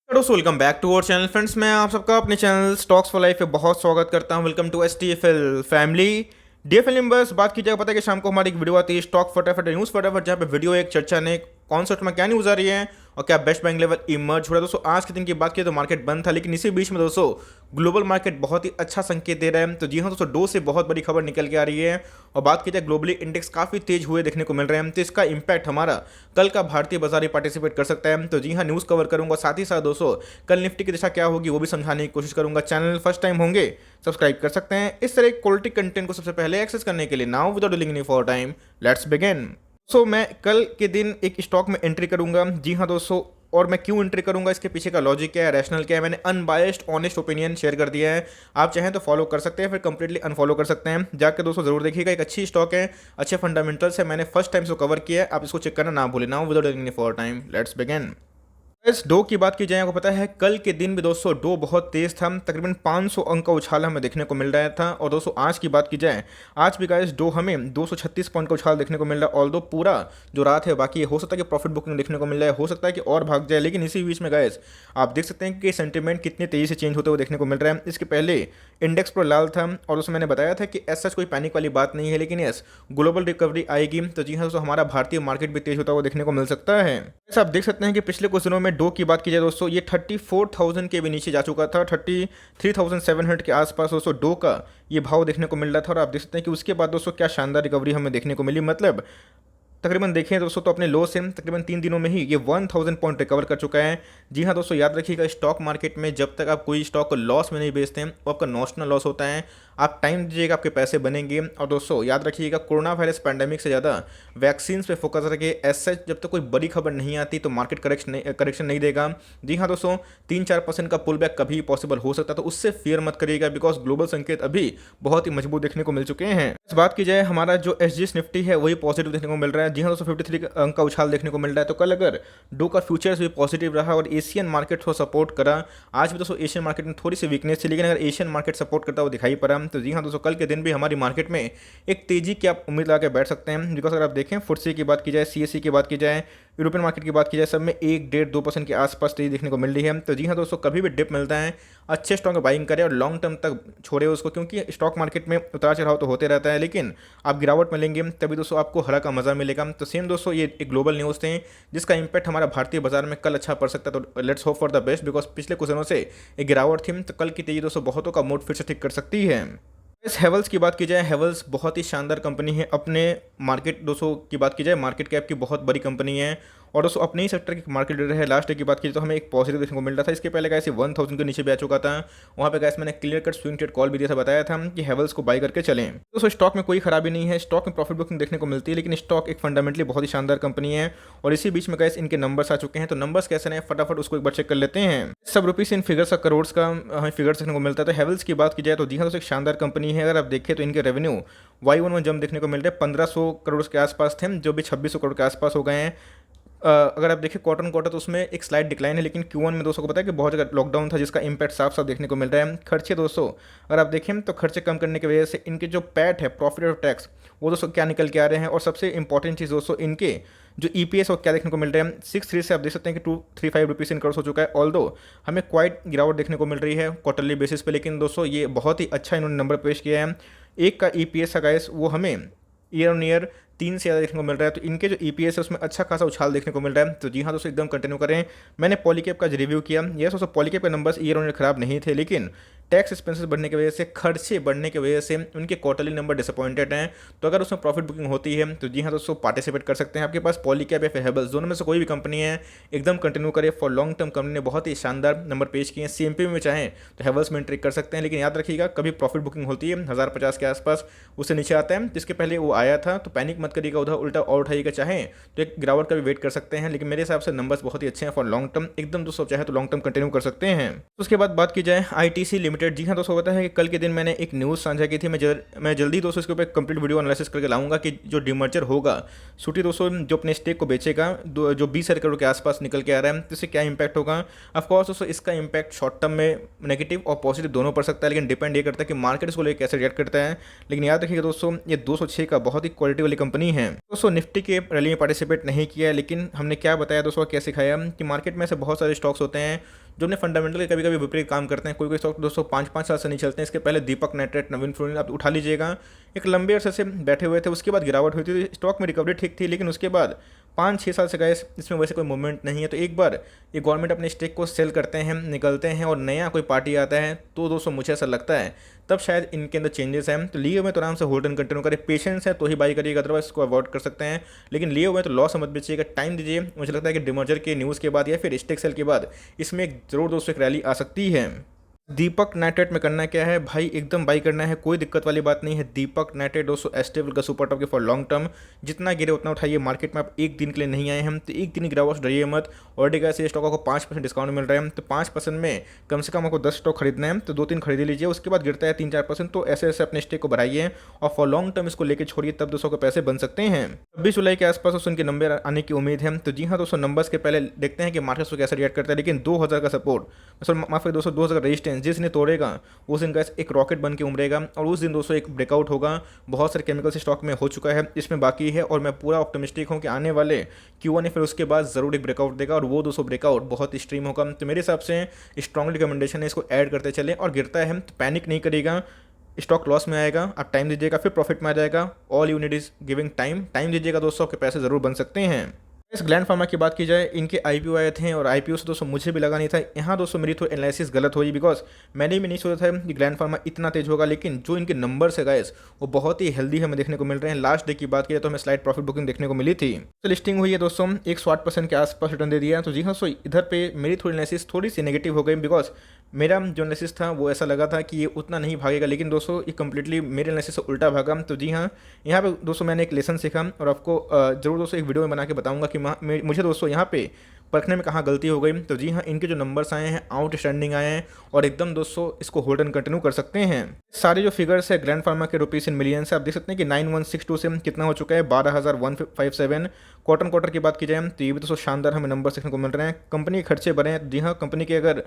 दोस्तों welcome back to our channel friends. मैं आप सबका अपने चैनल स्टॉक्स फॉर लाइफ पे बहुत स्वागत करता हूं। Welcome to STFL family. DFL members, बात की जाए, पता है कि शाम को हमारी एक वीडियो आती है स्टॉक फटाफट न्यूज़ फटाफट, जहाँ पे वीडियो एक चर्चा ने कॉन्सेप्ट में क्या न्यूज़ आ रही है और क्या बेस्ट बैंक लेवल इमर्ज हो रहा है। दोस्तों आज के दिन की बात की तो मार्केट बंद था, लेकिन इसी बीच में दोस्तों ग्लोबल मार्केट बहुत ही अच्छा संकेत दे रहा है। तो जी हाँ दोस्तों, डो से बहुत बड़ी खबर निकल के आ रही है और बात की जाए ग्लोबली इंडेक्स काफ़ी तेज हुए देखने को मिल रहे हैं। तो इसका इंपैक्ट हमारा कल का भारतीय बाजार ही पार्टिसिपेट कर सकता है। तो जी हाँ, न्यूज़ कवर करूंगा, साथ ही साथ दोस्तों कल निफ्टी की दिशा क्या होगी वो भी समझाने की कोशिश करूंगा। चैनल फर्स्ट टाइम होंगे सब्सक्राइब कर सकते हैं इस तरह क्वालिटी कंटेंट को सबसे पहले एक्सेस करने के लिए। Now without delaying any for time, let's begin. मैं कल के दिन एक स्टॉक में एंट्री करूंगा। जी हाँ दोस्तों, और मैं क्यों एंट्री करूंगा, इसके पीछे का लॉजिक क्या है, रैशनल क्या है, मैंने अनबायस्ड ऑनेस्ट ओपिनियन शेयर कर दिया है। आप चाहें तो फॉलो कर सकते हैं, फिर कंप्लीटली अनफॉलो कर सकते हैं। जाकर दोस्तों जरूर देखिएगा, एक अच्छी स्टॉक है, अच्छे फंडामेंटल्स है, मैंने फर्स्ट टाइम से कवर किया है, आप इसको चेक करना ना भूलें। Now without any for time, let's begin. इस डो की बात की जाए, आपको पता है कल के दिन भी दोस्तों डो बहुत तेज था, तकरीबन 500 अंक का उछाल हमें देखने को मिल रहा था। और दोस्तों आज की बात की जाए, आज भी गाइस डो हमें 236 पॉइंट का उछाल देखने को मिल रहा है। ऑल दो पूरा जो रात है बाकी हो सकता है कि प्रॉफिट बुकिंग देखने को मिल जाए, हो सकता है कि और भाग जाए, लेकिन इसी बीच में गाइस आप देख सकते हैं कि सेंटीमेंट कितनी तेजी से चेंज होते हुए देखने को मिल रहा है। इसके पहले इंडेक्स पर लाल था और उसमें मैंने बताया था कि ऐसा कोई पैनिक वाली बात नहीं है, लेकिन यस ग्लोबल रिकवरी आएगी। तो जी हाँ दोस्तों, हमारा भारतीय मार्केट भी तेज होता हुआ देखने को मिल सकता है। आप देख सकते हैं कि पिछले कुछ दिनों में डो की बात की जाए दोस्तों, ये 34,000 के भी नीचे जा चुका था, 33,700 के आसपास दोस्तों डो का ये भाव देखने को मिल रहा था। और आप देख सकते हैं कि उसके बाद दोस्तों क्या शानदार रिकवरी हमें देखने को मिली। मतलब तकरीबन देखें दोस्तों तो अपने लो से तकरीबन 3 दिनों में ही ये 1000 पॉइंट रिकवर कर चुका है। जी हाँ दोस्तों, याद रखिएगा स्टॉक मार्केट में जब तक आप कोई स्टॉक को लॉस में नहीं बेचते हैं वो आपका नॉशनल लॉस होता है। आप टाइम दीजिएगा, आपके पैसे बनेंगे। और दोस्तों याद रखिएगा, कोरोना वायरस पैंडेमिक से ज़्यादा वैक्सीन पे फोकस रखिए। ऐसे जब तक कोई बड़ी खबर नहीं आती तो मार्केट करेक्शन नहीं देगा। जी हाँ दोस्तों, 3-4% का पुल बैक कभी पॉसिबल हो सकता है, तो उससे फियर मत करिएगा, बिकॉज ग्लोबल संकेत अभी बहुत ही मजबूत देखने को मिल चुके हैं। इस बात की जाए, हमारा जो SGX निफ्टी है वही पॉजिटिव देखने को मिल रहा है। जी हाँ दोस्तों, 53 अंक का उछाल देखने को मिल रहा है। तो कल अगर डो का फ्यूचर्स भी पॉजिटिव रहा और एशियन मार्केट को सपोर्ट करा, आज भी दोस्तों एशियन मार्केट में थोड़ी सी वीकनेस थी, लेकिन अगर एशियन मार्केट सपोर्ट करता हुआ दिखाई पड़ा तो जी हाँ दोस्तों, कल के दिन भी हमारी मार्केट में एक तेजी की आप उम्मीद लगा के बैठ सकते हैं। बिकॉज अगर आप देखें फुटसी की बात की जाए, CSE की बात की जाए, यूरोपियन मार्केट की बात की जाए, सब में 1-1.5-2% के आसपास तेजी देखने को मिल रही है। तो जी हाँ दोस्तों, कभी भी डिप मिलता है अच्छे स्टॉक में बाइंग करें और लॉन्ग टर्म तक छोड़े उसको, क्योंकि स्टॉक मार्केट में उतार चढ़ाव तो होते रहता है, लेकिन आप गिरावट में लेंगे तभी दोस्तों आपको हरा का मजा मिलेगा। तो सेम दोस्तों ये एक ग्लोबल न्यूज़ थे जिसका इंपैक्ट हमारा भारतीय बाजार में कल अच्छा पड़ सकता है। तो let's hope for the best, because पिछले कुछ दिनों से एक गिरावट थी, तो कल की तेजी दोस्तों बहुतों का मूड फिर से ठीक कर सकती है। इस हेवल्स की बात की जाए, हेवल्स बहुत ही शानदार कंपनी है। अपने मार्केट दोस्तों की बात की जाए, मार्केट कैप की बहुत बड़ी कंपनी है और दोस्तों अपने ही सेक्टर की मार्केट लीडर है। लास्ट डे की बात की तो हमें एक पॉजिटिव देखने को मिल रहा था। इसके पहले गैस 1000 के नीचे भी आ चुका था, वहाँ पे गैस मैंने clear cut swing trade call भी दिया था, बताया था कि हेवल्स को बाई करके चलें। दोस्तों स्टॉक में कोई खराबी नहीं है, स्टॉक में प्रॉफिट बुकिंग देखने को मिलती है, लेकिन स्टॉक एक फंडामेंटली बहुत ही शानदार कंपनी है। और इसी बीच में गैस इनके नंबर्स आ चुके हैं, तो नंबर्स कैसे हैं फटाफट उसको एक बार चेक कर लेते हैं। सब रुपीस इन फिगर्स का करोड़ का हमें फिगर्स देखने को मिलता है। तो हेवल्स की बात की जाए तो जी हाँ दोस्तों एक शानदार कंपनी है। अगर आप देखें तो इनके रेवेन्यू Y1 में जंप देखने को मिल रहे हैं, 1500 करोड़ के आसपास थे, जो भी 2600 करोड़ के आसपास हो गए हैं। अगर आप देखें क्वार्टर तो उसमें एक स्लाइड डिक्लाइन है, लेकिन Q1 में दोस्तों को पता है कि बहुत जगह लॉकडाउन था, जिसका इंपैक्ट साफ साफ देखने को मिल रहा है। खर्चे दोस्तों अगर आप देखें तो खर्चे कम करने की वजह से इनके जो पैट है, प्रॉफिट ऑफ टैक्स, वो दोस्तों क्या निकल के आ रहे हैं। और सबसे इंपॉर्टेंट चीज़ दोस्तों इनके जो EPS और क्या देखने को मिल रहे हैं, 6.3 से आप देख सकते हैं कि 235 रुपीज़ इन करोड़ हो चुका है। ऑल्दो हमें क्वाइट गिरावट देखने को मिल रही है क्वार्टरली बेसिस पे, लेकिन दोस्तों ये बहुत ही अच्छा इन्होंने नंबर पेश किया है। एक का EPS है गाइस, वो हमें ईयर ऑन ईयर 3 से ज़्यादा देखने को मिल रहा है। तो इनके जो EPS है उसमें अच्छा खासा उछाल देखने को मिल रहा है। तो जी हाँ दोस्तों, एकदम कंटिन्यू करें। मैंने पॉलीकैप का रिव्यू किया, ये दोस्तों पॉलीकैप के नंबर्स ईयर ऑन ईयर खराब नहीं थे, लेकिन टैक्स एक्सपेंसेस बढ़ने की वजह से, खर्चे बढ़ने की वजह से उनके क्वार्टरली नंबर डिसअपॉइंटेड हैं। तो अगर उसमें प्रॉफिट बुकिंग होती है तो जी हाँ दोस्तों पार्टिसिपेट कर सकते हैं। आपके पास पॉलीकैप या फिर हेवल्स, दोनों में से कोई भी कंपनी है, एकदम कंटिन्यू करें। फॉर लॉन्ग टर्म कंपनी ने बहुत ही शानदार नंबर पेश किए हैं। CMP में चाहें तो हेवल्स में एंट्री कर सकते हैं, लेकिन याद रखिएगा कभी प्रॉफिट बुकिंग होती है 1050 के आसपास, उससे नीचे आता है जिसके पहले वो आया था, तो पैनिक मत करिएगा, उधर उल्टा और उठाइएगा। चाहें तो एक गिरावट का भी वेट कर सकते हैं, लेकिन मेरे हिसाब से नंबर्स बहुत ही अच्छे हैं फॉर लॉन्ग टर्म, एकदम दोस्तों चाहे तो लॉन्ग टर्म कंटिन्यू कर सकते हैं। उसके बाद बात की जाए ITC लिमिटेड, जी हाँ दोस्तों होता है कि कल के दिन मैंने एक न्यूज़ साझा की थी। मैं जल्दी दोस्तों इसके ऊपर कंप्लीट वीडियो एनालिसिस करके लाऊंगा कि जो डिमर्जर होगा, सूटी दोस्तों जो अपने स्टेक को बेचेगा, जो 20,000 करोड़ के आसपास निकल के आ रहा है, तो इससे क्या इंपैक्ट होगा। ऑफकोर्स दोस्तों इसका इंपैक्ट शॉर्ट टर्म में नेगेटिव और पॉजिटिव दोनों पड़ सकता है, लेकिन डिपेंड ये करता है कि मार्केट इसको लेकर कैसे रिएक्ट करता है। लेकिन याद रखिएगा दोस्तों, ये 206 का बहुत ही क्वालिटी वाली कंपनी है। दोस्तों निफ्टी के रैली में पार्टिसिपेट नहीं किया, लेकिन हमने क्या बताया दोस्तों, क्या सिखाया कि मार्केट में ऐसे बहुत सारे स्टॉक्स होते हैं जो अपने फंडामेंटल के कभी कभी विपरीत काम करते हैं। कोई कोई स्टॉक दोस्तों 5-5 साल से नहीं चलते हैं। इसके पहले दीपक नाइट्रेट, नवीन फ्लोरिन आप उठा लीजिएगा, एक लंबे अरसे से बैठे हुए थे, उसके बाद गिरावट हुई थी, स्टॉक में रिकवरी ठीक थी, लेकिन उसके बाद 5-6 साल से गए इसमें वैसे कोई मूवमेंट नहीं है। तो एक बार ये गवर्नमेंट अपने स्टेक को सेल करते हैं, निकलते हैं और नया कोई पार्टी आता है, तो दोस्तों मुझे ऐसा लगता है तब शायद इनके अंदर चेंजेस हैं। तो लिए हुए तो आराम से होल्ड एंड कंटिन्यू करें, पेशेंस है तो ही बाई करिएगा, अदरवाइज इसको अवॉइड कर सकते हैं। लेकिन लिए हुए तो लॉस मत बेचिएगा, टाइम दीजिए। मुझे लगता है कि डिमर्जर के न्यूज़ के बाद या फिर स्टेक सेल के बाद इसमें जरूर दोस्तों एक रैली आ सकती है। दीपक नाइट्रेट में करना क्या है भाई, एकदम बाई करना है, कोई दिक्कत वाली बात नहीं है। दीपक नाइट्रेट दोस्तों एस्टेबल का सुपर टॉप के फॉर लॉन्ग टर्म, जितना गिरे उतना उठाइए। मार्केट में आप एक दिन के लिए नहीं आए हम, तो एक दिन गिरावट से डरिए मत। ऑलरेडी कैसे स्टॉक को 5% डिस्काउंट मिल रहा है, तो 5% में कम से कम आपको 10 स्टॉक खरीदना है, तो 2-3 खरीद लीजिए। उसके बाद गिरता है 3-4%, तो ऐसे ऐसे अपने स्टेक को बढ़ाइए और फॉर लॉन्ग टर्म इसको लेकर छोड़िए, तब दोस्तों के पैसे बन सकते हैं। 26 जुलाई के आसपास दोस्तों उनके नंबर आने की उम्मीद है। तो जी हाँ दोस्तों, नंबर्स के पहले देखते हैं कि मार्केट को कैसे रिएक्ट करता है। लेकिन 2000 का सपोर्ट, माफ करिए दोस्तों, 2000 का रेजिस्टेंस जिसने तोड़ेगा उस दिन गैस एक रॉकेट बन के उमड़ेगा, और उस दिन दोस्तों एक ब्रेकआउट होगा। बहुत सारे केमिकल्स स्टॉक में हो चुका है, इसमें बाकी है, और मैं पूरा ऑप्टिमिस्टिक हूँ कि आने वाले Q1 फिर उसके बाद ज़रूर एक ब्रेकआउट देगा, और वो दोस्तों ब्रेकआउट बहुत एक्सट्रीम होगा। तो मेरे हिसाब से स्ट्रॉन्गली रिकमेंडेशन है इसको ऐड करते चले, और गिरता है तो पैनिक नहीं करेगा, स्टॉक लॉस में आएगा, आप टाइम दीजिएगा, फिर प्रॉफिट में आ जाएगा। All you need is giving time दीजिएगा दोस्तों, आपके पैसे ज़रूर बन सकते हैं। इस ग्लैंड फार्मा की बात की जाए, इनके आईपीओ आए थे, और आईपीओ से दोस्तों मुझे भी लगा नहीं था। यहाँ दोस्तों मेरी थोड़ी एनालिसिस गलत हुई, बिकॉज मैंने भी नहीं सोचा था कि ग्लैंड फार्मा इतना तेज होगा, लेकिन जो इनके नंबर्स है गाइस वो बहुत ही हेल्दी हमें देखने को मिल रहे हैं। लास्ट डे की बात की जाए तो हमें स्लाइड प्रॉफिट बुकिंग देखने को मिली थी। तो लिस्टिंग हुई है दोस्तों, 108% के आसपास रिटर्न दे दिया। तो जी हाँ, सो इधर पे मेरी थोड़ी एनालिसिस थोड़ी सी नेगेटिव हो गई, बिकॉज मेरा जो एनालिसिस था वो ऐसा लगा था कि ये उतना नहीं भागेगा, लेकिन दोस्तों ये कंप्लीटली मेरे एनालिसिस से उल्टा भागा। तो जी हाँ, यहाँ पे दोस्तों मैंने एक लेसन सीखा, और आपको जरूर दोस्तों एक वीडियो में बना के बताऊंगा कि मुझे दोस्तों यहाँ पे परखने में कहाँ गलती हो गई। तो जी हाँ, इनके जो नंबर्स आए हैं आउटस्टैंडिंग आए हैं, और एकदम दोस्तों इसको होल्ड एंड कंटिन्यू कर सकते हैं। सारे जो फिगर्स है ग्लैंड फार्मा के रुपीस इन मिलियन से आप देख सकते हैं कि 9162 से कितना हो चुका है, 12,157। क्वार्टर की बात की जाए तो ये भी दोस्तों शानदार हमें नंबर देखने को मिल रहे हैं। कंपनी के खर्चे बढ़े हैं, जी हाँ, कंपनी के अगर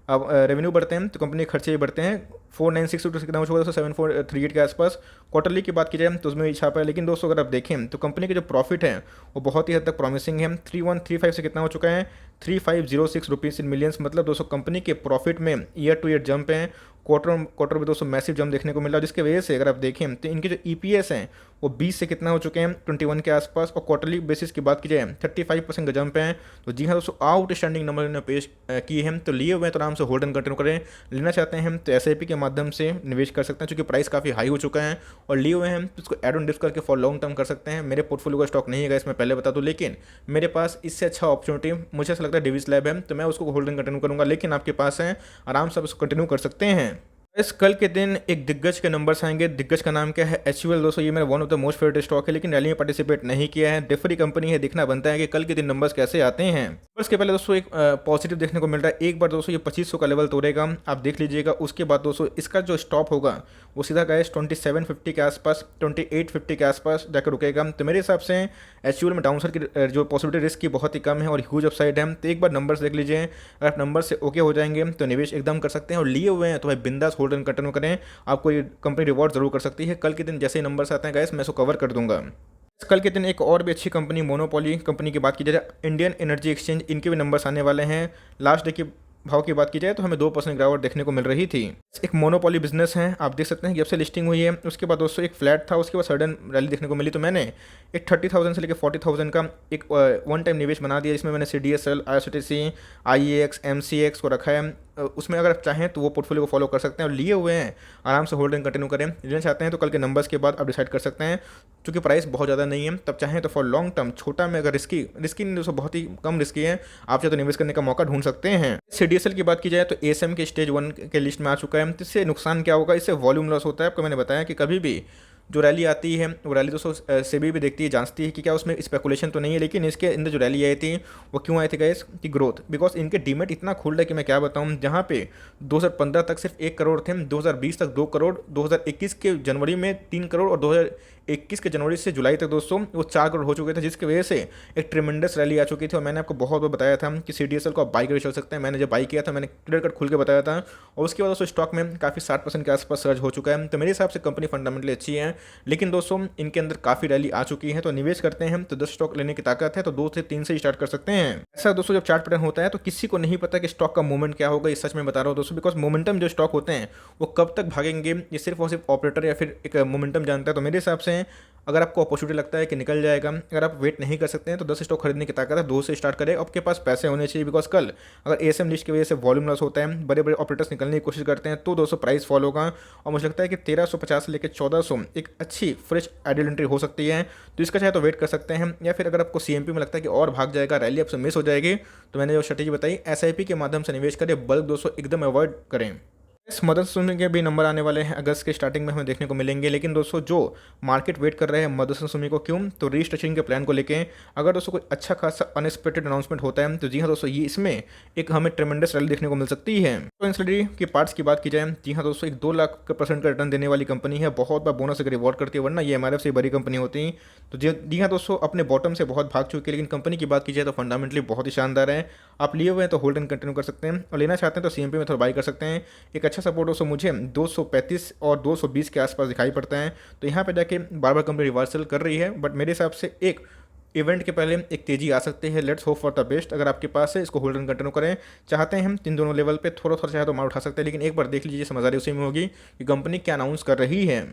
अब रेवेन्यू बढ़ते हैं तो कंपनी के खर्चे भी बढ़ते हैं। 4962 कितना हो चुका है दोस्तों, 7438 के आसपास। क्वार्टरली की बात की जाए तो उसमें भी छापा है, लेकिन दोस्तों अगर आप देखें तो कंपनी के जो प्रॉफिट है वो बहुत ही हद तक प्रॉमिसिंग है। 3135 से कितना हो चुका है, 3506 रुपीज़ इन मिलियंस, मतलब दोस्तों कंपनी के प्रॉफिट में ईयर टू ईयर जंप है। क्वार्टर में दोस्तों मैसिव जंप देखने को मिला, जिसके वजह से अगर आप देखें तो इनके जो EPS हैं वो 20 से कितना हो चुके हैं, 21 के आसपास। और क्वार्टरली बेसिस की बात की जाए 35% का जंप है। तो जी हाँ दोस्तों, आउटस्टैंडिंग नंबर इन्होंने पेश किए हैं। तो लिए हुए तो आराम से होल्ड एंड कंटिन्यू करें। लेना चाहते हैं तो SIP के माध्यम से निवेश कर सकते हैं, क्योंकि प्राइस काफ़ी हाई हो चुका है। और लिए हुए हैं तो इसको एड ऑन डिप करके फॉर लॉन्ग टर्म कर सकते हैं। मेरे पोर्टफोलियो का स्टॉक नहीं है इसमें पहले बता दूं, लेकिन मेरे पास इससे अच्छा अपॉर्चुनिटी मुझे ऐसा लगता है डिविस लैब है, तो मैं उसको होल्ड एंड कंटिन्यू करूँगा। लेकिन आपके पास है, आराम से आप उसको कंटिन्यू कर सकते हैं। इस कल के दिन एक दिग्गज के नंबर्स आएंगे। दिग्गज का नाम क्या है, HUL दोस्तों, ये मेरा one of the most favourite stock है, लेकिन रैली में पार्टिसिपेट नहीं किया है। डिफरी कंपनी है, देखना बनता है कि कल के दिन नंबर्स कैसे आते हैं। उसके पहले दोस्तों एक पॉजिटिव देखने को मिल रहा है। एक बार दोस्तों ये 2500 का लेवल तोड़ेगा, आप देख लीजिएगा। उसके बाद दोस्तों इसका जो स्टॉप होगा वो सीधा गाइस 2750 के आसपास, 2850 के आसपास जाकर रुकेगा। तो मेरे हिसाब से HUL में डाउनसाइड की जो पॉसिबिलिटी रिस्क की बहुत ही कम है, और ह्यूज अपसाइड है। तो एक बार नंबर्स देख लीजिए, अगर आप नंबर से ओके हो जाएंगे तो निवेश एकदम कर सकते हैं। और लिए हुए हैं तो भाई बिंदास होल्ड एंड कंटिन्यू करें, आपको ये कंपनी रिवॉर्ड जरूर कर सकती है। कल के दिन जैसे ही नंबर्स आते हैं गाइस मैं इसको कवर कर दूंगा। कल के दिन एक और भी अच्छी कंपनी मोनोपोली कंपनी की बात की जाए, इंडियन एनर्जी एक्सचेंज, इनके भी नंबर्स आने वाले हैं। लास्ट डे की भाव की बात की जाए तो हमें 2% गिरावट देखने को मिल रही थी। एक मोनोपोली बिजनेस है, आप देख सकते हैं कि जब से लिस्टिंग हुई है उसके बाद दोस्तों एक फ्लैट था, उसके बाद सडन रैली देखने को मिली। तो मैंने एक 30,000 से लेकर 40,000 का एक वन टाइम निवेश बना दिया, जिसमें मैंने CDSL, IRCTC, IEX, MCX को रखा है। उसमें अगर आप चाहें तो वो पोर्टफोलियो को फॉलो कर सकते हैं, और लिए हुए हैं आराम से होल्ड एंड कंटिन्यू करें। लेना चाहते हैं तो कल के नंबर्स के बाद आप डिसाइड कर सकते हैं, क्योंकि प्राइस बहुत ज़्यादा नहीं है। तब चाहें तो फॉर लॉन्ग टर्म छोटा में, अगर रिस्की नहीं दोस्तों, बहुत ही कम रिस्की है, आप चाहे तो निवेश करने का मौका ढूंढ सकते हैं। CDSL की बात की जाए तो ASM के स्टेज 1 के लिस्ट में आ चुका है। इससे नुकसान क्या होगा, इससे वॉल्यूम लॉस होता है। आपको मैंने बताया कि कभी भी जो रैली आती है वो रैली दोस्तों सेबी भी देखती है, जांचती है कि क्या उसमें स्पेकुलेशन तो नहीं है। लेकिन इसके अंदर जो रैली आई थी वो क्यों आई थी गाइस, की ग्रोथ, बिकॉज इनके डीमेट इतना खुल रहा है कि मैं क्या बताऊं। जहां पे 2015 तक सिर्फ 1 करोड़ थे, 2020 तक 2 करोड़, 2021 के जनवरी में 3 करोड़, और 21 के जनवरी से जुलाई तक दोस्तों वो 4 करोड़ हो चुके थे, जिसकी वजह से एक ट्रिमेंडस रैली आ चुकी थी। और मैंने आपको बहुत बार बताया था कि CDSL को आप बाई करके चल सकते हैं। मैंने जब बाई किया था मैंने क्लियर कट खुल के बताया था, और उसके बाद दोस्तों स्टॉक में काफ़ी 60% के आसपास सर्ज हो चुका है। तो मेरे हिसाब से कंपनी फंडामेंटली अच्छी है, लेकिन दोस्तों इनके अंदर काफ़ी रैली आ चुकी है। तो निवेश करते हैं तो 10 स्टॉक लेने की ताकत है, तो 2 से 3 से स्टार्ट कर सकते हैं। ऐसा दोस्तों जब चार्ट पैटर्न होता है तो किसी को नहीं पता कि स्टॉक का मूवमेंट क्या होगा। ये सच में बता रहा हूँ दोस्तों, बिकॉज मोमेंटम जो स्टॉक होते हैं वो कब तक भागेंगे ये सिर्फ और सिर्फ ऑपरेटर या फिर एक मोमेंटम जानता है। तो मेरे हिसाब से अगर आपको अपॉर्चुनिटी लगता है कि निकल जाएगा, अगर आप वेट नहीं कर सकते हैं तो 10 स्टॉक खरीदने की ताकत है, 2 से स्टार्ट करें। आपके पास पैसे होने चाहिए, बिकॉज कल अगर ASM लिस्ट की वजह से वॉल्यूम लॉस होता है, बड़े बड़े ऑपरेटर्स निकलने की कोशिश करते हैं, तो दोस्तों प्राइस फॉल होगा। और मुझे लगता है कि 1350 से लेकर 1400 एक अच्छी फ्रेश आइडियल एंट्री हो सकती है। तो इसका चाहे तो वेट कर सकते हैं, या फिर अगर आपको CMP में लगता है कि और भाग जाएगा, रैली आपसे मिस हो जाएगी, तो मैंने जो स्ट्रेटेजी बताई SIP के माध्यम से निवेश करें, बल्क दोस्तों एकदम अवॉइड करें। इस मदरसुमी के भी नंबर आने वाले हैं, अगस्त के स्टार्टिंग में हमें देखने को मिलेंगे। लेकिन दोस्तों जो मार्केट वेट कर रहे हैं मदरसुमी को, क्यों? तो रीस्ट्रक्चरिंग के प्लान को लेके अगर दोस्तों कोई अच्छा खासा अनएक्सपेक्टेड अनाउंसमेंट होता है तो जी हाँ दोस्तों, ये इसमें एक हमें ट्रेमेंडस रैली देखने को मिल सकती है। तो इंसलिटी की पार्ट्स की बात की जाए, जी हाँ दोस्तों, एक 2 लाख का रिटर्न देने वाली कंपनी है, बहुत बार बोनस से रिवॉर्ड करती है, वरना ये MRF से बड़ी कंपनी होती। तो जी हाँ दोस्तों, अपने बॉटम से बहुत भाग चुकी है, लेकिन कंपनी की बात की जाए तो फंडामेंटली बहुत ही शानदार है। आप लिए हुए हैं तो होल्ड एंड कंटिन्यू कर सकते हैं, और लेना चाहते हैं तो CMP में थोड़ा बाई कर सकते हैं। एक अच्छा सपोर्ट दोस्तों मुझे 235 और 220 के आसपास दिखाई पड़ता है। तो यहाँ पे जाके बार बार कंपनी रिवर्सल कर रही है, बट मेरे हिसाब से एक इवेंट के पहले एक तेजी आ सकती है। Let's hope for the best. अगर आपके पास है इसको होल्ड एंड कंटिन्यू करें। चाहते हैं हम इन दोनों लेवल पे थोड़ा थोड़ा चाहे तो मार उठा सकते हैं, लेकिन एक बार देख लीजिए, समझदारी उसी में होगी कि कंपनी क्या अनाउंस कर रही है।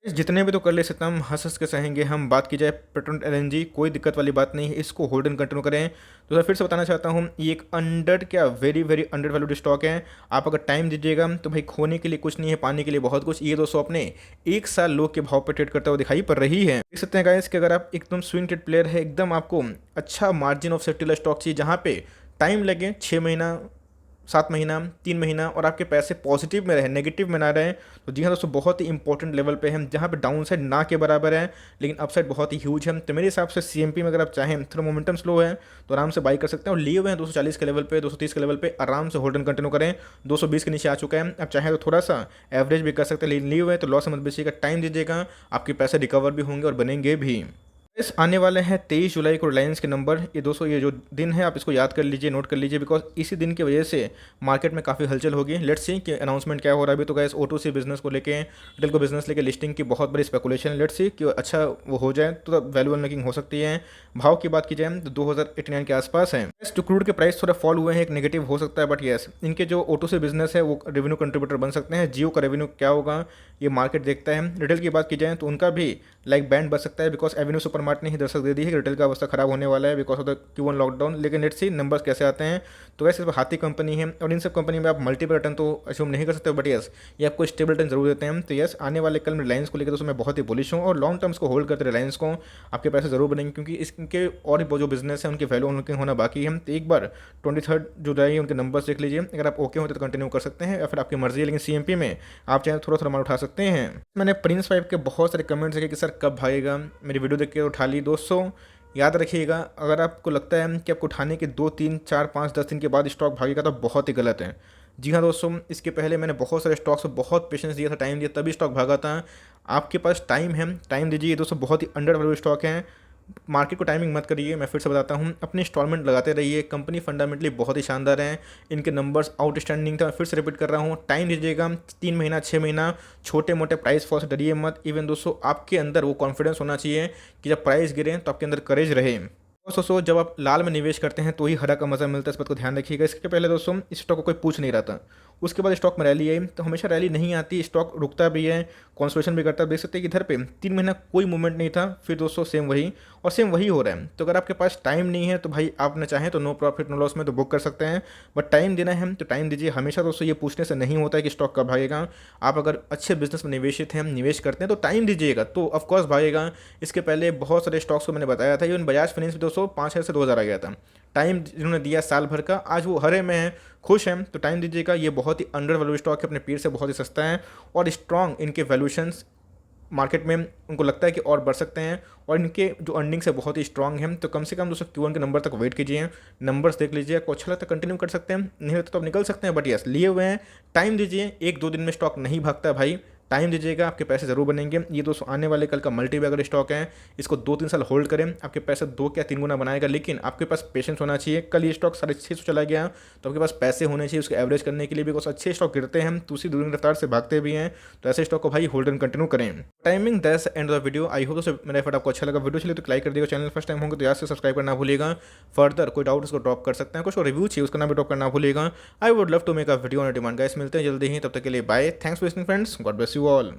जितने भी तो कर ले सकता हम हंस हंस के सहेंगे हम। बात की जाए पेट्रोल LNG, कोई दिक्कत वाली बात नहीं है, इसको होल्ड एंड कंटिन्यू करें। तो सर फिर से बताना चाहता हूँ, ये एक very very under valued stock है। आप अगर टाइम दीजिएगा तो भाई खोने के लिए कुछ नहीं है, पाने के लिए बहुत कुछ। ये दोस्तों अपने 1 साल लो के भाव पर ट्रेड करते हुए दिखाई पड़ रही है। देख सकते हैं गाइस कि अगर आप एकदम स्विंग ट्रेड प्लेयर है, एकदम आपको अच्छा मार्जिन ऑफ सेफ्टी वाला स्टॉक चाहिए, जहाँ पे टाइम लगे 6 महीना, 7 महीना, 3 महीना, और आपके पैसे पॉजिटिव में रहे, नेगेटिव में ना रहे, तो जी हाँ दोस्तों बहुत ही इंपॉर्टेंट लेवल पे है, जहाँ पे डाउन साइड ना के बराबर है लेकिन अपसाइड बहुत ही ह्यूज है। तो मेरे हिसाब से CMP में अगर आप चाहें, थोड़ा मोमेंटम स्लो है तो आराम से बाई कर सकते हैं। और लिए हुए हैं 240 के लेवल पे, 230 के लेवल पे, आराम से होल्ड एंड कंटिन्यू करें। 220 के नीचे आ चुका है, आप चाहें तो थोड़ा सा एवरेज भी कर सकते हैं, लेकिन लिए हुए हैं तो लॉस मत बेचिएगा, टाइम दीजिएगा, आपके पैसे रिकवर भी होंगे और बनेंगे भी। इस आने वाले हैं 23 जुलाई को रिलायंस के नंबर। ये दोस्तों ये जो दिन है आप इसको याद कर लीजिए, नोट कर लीजिए, बिकॉज इसी दिन की वजह से मार्केट में काफ़ी हलचल होगी। लेट्स सी कि अनाउंसमेंट क्या हो रहा है। अभी तो गैस O2C बिजनेस को लेके, रिटेल को बिजनेस लेके लिस्टिंग की बहुत बड़ी स्पेकुलेशन है। लेट्स सी कि अच्छा वो हो जाए तो वैल्यू अनलॉकिंग हो सकती है। भाव की बात की जाए तो 2089 के आसपास है। तो क्रूड के प्राइस थोड़ा फॉल हुए हैं, एक नेगेटिव हो सकता है, बट येस इनके जो O2C बिजनेस है वो रेवेन्यू कंट्रीब्यूटर बन सकते हैं। जियो का रेवेन्यू क्या होगा ये मार्केट देखता है। रिटेल की बात की जाए तो उनका भी लाइक बैंड बच सकता है, बिकॉज एवेन्यू सुपरमार्ट ने ही दर्शक दे दी है कि रिटेल का अवस्था खराब होने वाला है because of the Q1 lockdown. लेकिन लेट्स सी नंबर्स कैसे आते हैं। तो वैसे हाथी कंपनी है, और इन सब कंपनी में आप मल्टीपल रिटर्न तो अज्यूम नहीं कर सकते, बट यस ये आपको स्टेबल रिटर्न जरूर देते हैं। तो यस आने वाले कल में रिलायंस को लेकर दोस्तों मैं बहुत ही बुलिश हूँ, और लॉन्ग टर्म्स को होल्ड करते रिलायंस को, आपके पैसे जरूर बनेंगे, क्योंकि इसके और भी जो बिजनेस है उनकी वैल्यू अनलॉकिंग होना बाकी है। तो एक बार 23 जुलाई उनके नंबर्स देख लीजिए, अगर आप ओके होते तो कंटिन्यू कर सकते हैं, या फिर आपकी मर्जी है। लेकिन CMP में आप चाहे थोड़ा थोड़ा माल उठा सकते हैं। मैंने प्रिंस 5 के बहुत सारे कमेंट्स देखे कि सर कब भागेगा, मेरी वीडियो देख के उठा ली। दोस्तों याद रखिएगा, अगर आपको लगता है कि आपको उठाने के 2, 3, 4, 5, 10 दिन के बाद स्टॉक भागेगा तो बहुत ही गलत है। जी हाँ दोस्तों, इसके पहले मैंने बहुत सारे स्टॉक्स को बहुत पेशेंस दिया था, टाइम दिया, तभी स्टॉक भागा था। आपके पास टाइम है, टाइम दीजिए। दोस्तों बहुत ही अंडर वैल्यू स्टॉक है, मार्केट को टाइमिंग मत करिए। मैं फिर से बताता हूँ, अपनी इंस्टॉलमेंट लगाते रहिए। कंपनी फंडामेंटली बहुत ही शानदार है, इनके नंबर्स आउटस्टैंडिंग था। फिर से रिपीट कर रहा हूँ, टाइम दीजिएगा, 3 महीना, 6 महीना, छोटे मोटे प्राइस फॉल से डरिए मत। इवन दोस्तों आपके अंदर वो कॉन्फिडेंस होना चाहिए कि जब प्राइस गिरे तो आपके अंदर करेज रहे। दोस्तों जब आप लाल में निवेश करते हैं तो ही हरा का मजा मिलता है, इस बात को ध्यान रखिएगा। इसके पहले दोस्तों इस स्टॉक को कोई पूछ नहीं रहा था, उसके बाद स्टॉक में रैली आई, तो हमेशा रैली नहीं आती, स्टॉक रुकता भी है, कंसोलिडेशन भी करता है। देख सकते हैं कि इधर पे 3 महीना कोई मूवमेंट नहीं था, फिर दोस्तों सेम वही हो रहा है। तो अगर आपके पास टाइम नहीं है तो भाई आपने चाहें तो नो प्रॉफिट नो लॉस में तो बुक कर सकते हैं, बट टाइम देना है तो टाइम दीजिए। हमेशा दोस्तों ये पूछने से नहीं होता है कि स्टॉक कब भागेगा। आप अगर अच्छे बिजनेस में निवेशित हैं, निवेश करते हैं तो टाइम दीजिएगा तो ऑफकोर्स भागेगा। इसके पहले बहुत सारे स्टॉक्स को मैंने बताया था, इवन बजाज फाइनेंस भी दोस्तों 5,000 से 2,000 आ गया था। टाइम जिन्होंने दिया साल भर का, आज वो हरे में है, खुश हैं, तो टाइम दीजिएगा। ये बहुत ही अंडर वैल्यू स्टॉक है, अपने पीर से बहुत ही सस्ता है, और स्ट्रॉन्ग इनके वैल्यूशंस मार्केट में उनको लगता है कि और बढ़ सकते हैं, और इनके जो अर्निंग्स है बहुत ही स्ट्रॉन्ग है। तो कम से कम दोस्तों Q1 के नंबर तक वेट कीजिए, नंबर्स देख लीजिए, आपको अच्छा लगता है कंटिन्यू कर सकते हैं, नहीं लगता तो आप निकल सकते हैं, बट यस लिए हुए हैं, टाइम दीजिए। 1-2 दिन में स्टॉक नहीं भागता भाई, टाइम दीजिएगा, आपके पैसे ज़रूर बनेंगे। ये दोस्तों आने वाले कल का मल्टी बैगर स्टॉक है, इसको 2-3 साल होल्ड करें, आपके पैसे 2 या 3 गुना बनाएगा। लेकिन आपके पास पेशेंस होना चाहिए। कल ये स्टॉक 650 चला गया, तो आपके पास पैसे होने चाहिए उसको एवरेज करने के लिए, बिकॉज अच्छे स्टॉक गिरते हैं तो उसी दूसरी रफ्तार से भागते भी हैं। तो ऐसे स्टॉक को भाई होल्ड एंड कंटिन्यू करें। Timing that's end of the video. I hope दोस्तों मेरा एफर्ट आपको अच्छा लगा। वीडियो चलिए तो लाइक कर दिएगा, चैनल फर्स्ट टाइम होंगे तो याद से सब्सक्राइब करना भूलिएगा। फर्दर कोई डाउट उसको ड्रॉप कर सकते हैं, कुछ रिव्यू चाहिए उसका नाम भी ड्रॉप करना भूलिएगा। I would love to make a video on demand. Guys मिलते हैं जल्दी ही, तब तक के लिए bye. Thanks for listening friends, God bless you all.